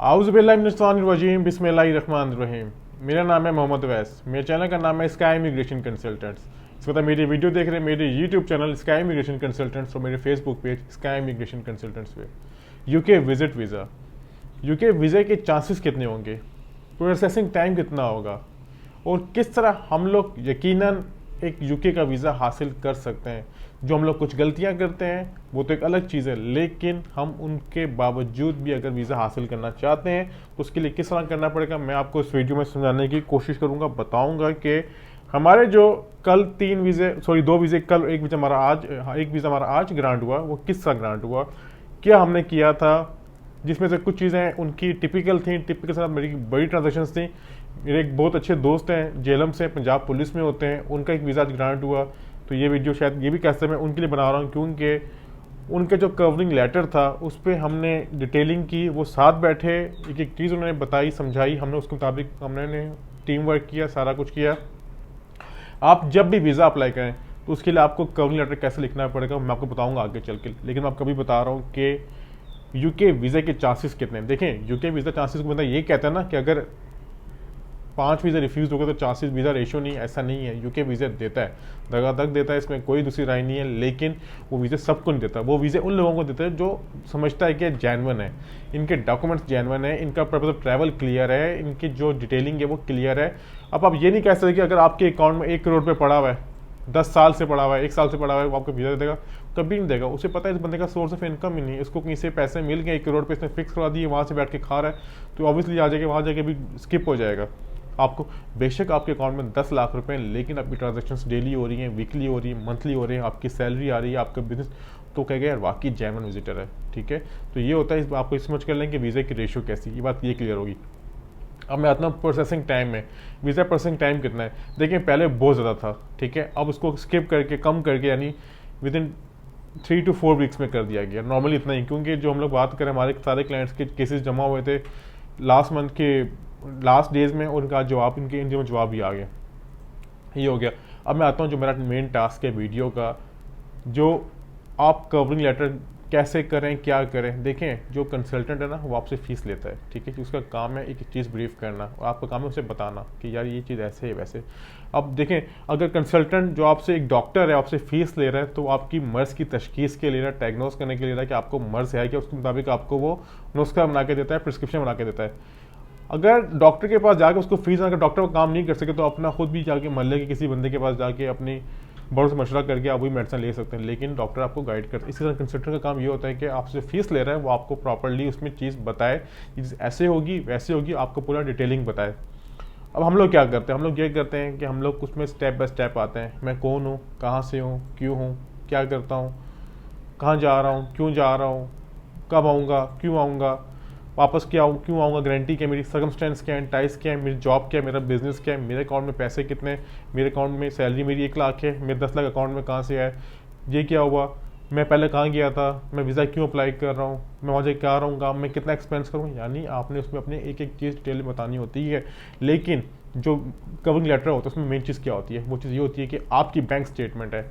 आउज़ुबिल्लाहिमिनश्शैतानिर्रजीम बिस्मिल्लाहिर्रहमानिर्रहीम। मेरा नाम है मोहम्मद अवैस। मेरे चैनल का नाम है स्काई इमिग्रेशन कंसल्टेंट्स। इस वक्त मेरी वीडियो देख रहे हैं मेरे YouTube channel sky immigration consultants और मेरे Facebook page sky immigration consultants पे। यूके विजिट वीज़ा, यूके वीज़े के चांसेस कितने होंगे, प्रोसेसिंग टाइम कितना होगा और किस तरह हम लोग यकीनन एक यूके का वीज़ा हासिल कर सकते हैं। जो हम लोग कुछ गलतियां करते हैं वो तो एक अलग चीज़ है, लेकिन हम उनके बावजूद भी अगर वीज़ा हासिल करना चाहते हैं तो उसके लिए किस तरह करना पड़ेगा मैं आपको इस वीडियो में समझाने की कोशिश करूंगा। बताऊंगा कि हमारे जो कल दो वीज़े कल, एक वीज़ा हमारा आज ग्रांट हुआ, वो किस तरह ग्रांट हुआ, क्या हमने किया था, जिसमें से कुछ चीज़ें उनकी टिपिकल थी, टिपिकल साथ मेरी बड़ी ट्रांजेक्शन्स थी। मेरे एक बहुत अच्छे दोस्त हैं जेलम से, पंजाब पुलिस में होते हैं, उनका एक वीज़ा ग्रांट हुआ। तो ये वीडियो शायद ये भी कैसे मैं उनके लिए बना रहा हूँ क्योंकि उनका जो कवरिंग लेटर था उस पर हमने डिटेलिंग की, वो साथ बैठे एक एक चीज़ उन्होंने बताई समझाई, हमने उसके मुताबिक हमने टीम वर्क किया, सारा कुछ किया। आप जब भी वीज़ा अप्लाई करें तो उसके लिए आपको कवरिंग लेटर कैसे लिखना पड़ेगा मैं आपको बताऊंगा आगे चल के, लेकिन मैं आपको अभी बता रहा हूँ कि यूके वीज़ा के चांसेस कितने हैं। देखें, यूके वीज़ा चांसेस को मतलब ये कहता है ना कि अगर 5 वीज़ा रिफ्यूज़ होगा तो चांसेस वीज़ा रेशो नहीं, ऐसा नहीं है। यूके वीज़ा देता है, धगाधक देता है, इसमें कोई दूसरी राय नहीं है, लेकिन वो वीज़ा सबको नहीं देता। वो वीज़े उन लोगों को देता है जो समझता है कि जेन्युइन है, इनके डॉक्यूमेंट्स जेन्युइन है, इनका पर्पस ऑफ ट्रैवल क्लियर है, इनकी जो डिटेलिंग है वो क्लियर है। अब आप ये नहीं कह सकते कि अगर आपके अकाउंट में 1 करोड़ पे पड़ा हुआ है, 10 साल से पड़ा हुआ है, 1 साल से पड़ा हुआ है, वो आपको वीज़ा देगा? कभी नहीं देगा। उसे पता है इस बंदे का सोर्स ऑफ इनकम ही नहीं है, इसको कहीं से पैसे मिल गए 1 करोड़ पे, इसने फिक्स करा दिए, वहाँ से बैठ के खा रहा है, तो ऑब्वियसली आ जाएगा, वहाँ जाके भी स्किप हो जाएगा। आपको बेशक आपके अकाउंट में 10 लाख रुपए, लेकिन आपकी ट्रांजेक्शन्स डेली हो रही हैं, वीकली हो रही है, मंथली हो रही है, आपकी सैलरी आ रही है, आपका बिजनेस, तो कहेगा यार वाकई जेन्युइन विजिटर है। ठीक है, तो ये होता है, आपको समझ कर लें कि वीज़ा की रेशियो कैसी, ये बात ये क्लियर होगी। अब मैं आता हूँ प्रोसेसिंग टाइम में, वीज़ा प्रोसेसिंग टाइम कितना है। देखिए पहले बहुत ज़्यादा था, ठीक है, अब उसको स्किप करके कम करके यानी विद इन 3 to 4 वीक्स में कर दिया गया। नॉर्मली इतना ही, क्योंकि जो हम लोग बात करें हमारे सारे क्लाइंट्स के केसेस जमा हुए थे लास्ट मंथ के लास्ट डेज में, उनका जवाब इनके इन दिनों जवाब भी आ गया, ये हो गया। अब मैं आता हूँ जो मेरा मेन टास्क है वीडियो का, जो आप कवरिंग लेटर कैसे करें, क्या करें। देखें, जो कंसल्टेंट है ना वो आपसे फीस लेता है, ठीक है, कि उसका काम है एक चीज़ ब्रीफ करना और आपका काम है उसे बताना कि यार ये चीज़ ऐसे है वैसे। अब देखें, अगर कंसल्टेंट जो आपसे एक डॉक्टर है आपसे फीस ले रहा है तो आपकी मर्ज़ की तशखीस के लिए, डायग्नोस करने के लिए कि आपको मर्ज़ है कि उसके मुताबिक आपको वो नुस्खा बना के देता है, प्रिस्क्रिप्शन बना के देता है। अगर डॉक्टर के पास जाके उसको फीस, अगर डॉक्टर काम नहीं कर सके तो अपना खुद भी जाके मोहल्ले के किसी बंदे के पास जाके अपनी बड़ों से मशवरा करके आप वही मेडिसिन ले सकते हैं, लेकिन डॉक्टर आपको गाइड करते हैं। इसी तरह कंसल्टेंट का काम ये होता है कि आपसे फीस ले रहा है वो आपको प्रॉपर्ली उसमें चीज़ बताए, चीज़ ऐसे होगी वैसे होगी, आपको पूरा डिटेलिंग बताए। अब हम लोग क्या करते हैं, हम लोग ये करते हैं कि हम लोग उसमें स्टेप बाय स्टेप आते हैं। मैं कौन हूँ, कहाँ से हूँ, क्यों हूँ, क्या करता हूँ, कहाँ जा रहा हूँ, क्यों जा रहा हूँ, कब आऊँगा, क्यों आऊँगा, वापस क्या आऊँ, क्यों आऊँगा, गारंटी क्या, मेरी सर्कमस्टेंस क्या है, टाइस क्या है, मेरी जॉब क्या है, मेरा बिजनेस क्या है, मेरे अकाउंट में पैसे कितने हैं, मेरे अकाउंट में सैलरी मेरी 1 लाख है, मेरे 10 लाख अकाउंट में कहाँ से आए, ये क्या हुआ, मैं पहले कहाँ गया था, मैं वीज़ा क्यों अप्लाई कर रहा हूँ, मैं वहाँ जाके क्या रहूँगा, मैं कितना एक्सपेंस करूँ। यानी आपने उसमें अपने एक एक चीज़ डिटेल बतानी होती है। लेकिन जो कवरिंग लेटर होता है उसमें मेन चीज़ क्या होती है, वो चीज़ ये होती है कि आपकी बैंक स्टेटमेंट है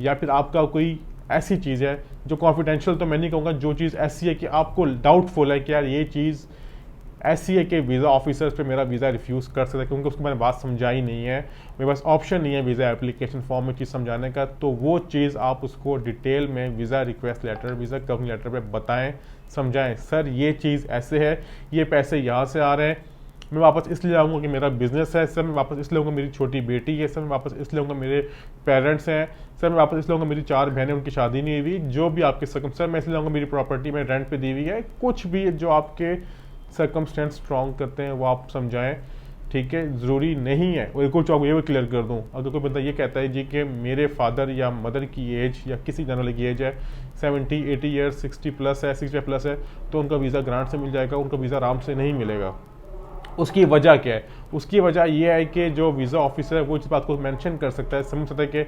या फिर आपका कोई ऐसी चीज़ है जो कॉन्फिडेंशियल तो मैं नहीं कहूँगा, जो चीज़ ऐसी है कि आपको डाउटफुल है कि यार ये चीज़ ऐसी है कि वीज़ा ऑफिसर्स पे मेरा वीज़ा रिफ्यूज़ कर सकता है, क्योंकि उसको मैंने बात समझाई नहीं है, मेरे पास ऑप्शन नहीं है वीज़ा एप्लीकेशन फॉर्म में चीज़ समझाने का, तो वो चीज़ आप उसको डिटेल में visa request letter, visa covering letter पे बताएं, समझाएं। सर ये चीज़ ऐसे है, ये पैसे यहाँ से आ रहे हैं, मैं वापस इसलिए आऊँगा कि मेरा बिजनेस है, सर मैं वापस इसलिए आऊँगा मेरी छोटी बेटी है, सर मैं वापस इसलिए आऊँगा मेरे पेरेंट्स हैं, सर मैं वापस इसलिए आऊँगा मेरी 4 बहनें उनकी शादी नहीं हुई, जो भी आपके सर मैं इसलिए आऊँगा मेरी प्रॉपर्टी में रेंट पे दी हुई है, कुछ भी जो आपके सर्कमस्टेंस स्ट्रॉन्ग करते हैं वो आप समझाएं। ठीक है, ज़रूरी नहीं है। और कुछ आपको ये भी क्लियर कर दूं, अगर कोई बंदा ये कहता है जी कि मेरे फादर या मदर की एज या किसी जानने की एज है 70 80 ईयर्स, 60 प्लस है, 60 प्लस है, तो उनका वीज़ा ग्रांट से मिल जाएगा, उनका वीज़ा आराम से नहीं मिलेगा। उसकी वजह क्या है, उसकी वजह यह है कि जो वीज़ा ऑफिसर है वो इस बात को मेंशन कर सकता है, समझ सकता है कि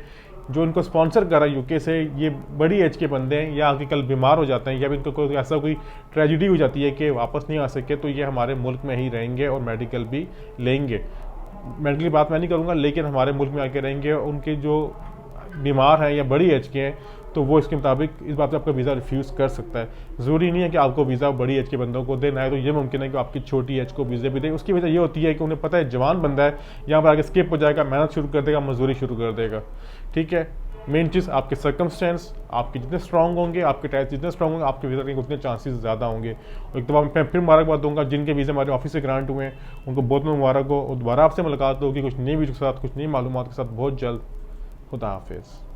जो इनको स्पॉन्सर कर रहा है यूके से, ये बड़ी एज के बंदे हैं या आगे कल बीमार हो जाते हैं या भी इनको कोई ऐसा कोई ट्रेजिडी हो जाती है कि वापस नहीं आ सके, तो ये हमारे मुल्क में ही रहेंगे और मेडिकल भी लेंगे। मेडिकल की बात मैं नहीं करूँगा, लेकिन हमारे मुल्क में आके रहेंगे, उनके जो बीमार हैं या बड़ी एज के हैं तो वो इसके मुताबिक इस बात पे आपका वीज़ा रिफ्यूज़ कर सकता है। ज़रूरी नहीं है कि आपको वीज़ा बड़ी एज के बंदों को देना है, तो ये मुमकिन है कि आपकी छोटी एज को वीज़ा भी दे। उसकी वजह ये होती है कि उन्हें पता है जवान बंदा है, यहाँ पर आगे स्किप हो जाएगा, मेहनत शुरू कर देगा, मजदूरी शुरू कर देगा। ठीक है, मेन चीज़ आपके सर्कमस्टेंस, आपके जितने स्ट्रांग होंगे, आपके टाइप जितने स्ट्रांग होंगे, आपके वीज़ा के उतने चांसेस ज़्यादा होंगे। और एक दफ़ा मैं फिर मुबारकबाद दूंगा जिनके वीज़े हमारे ऑफिस से ग्रांट हुए हैं, उनको बहुत मुबारक हो। और दोबारा आपसे मुलाकात होगी कुछ नई वीडियो के साथ, कुछ नई मालूमात के साथ बहुत जल्द। खुदा हाफिज़।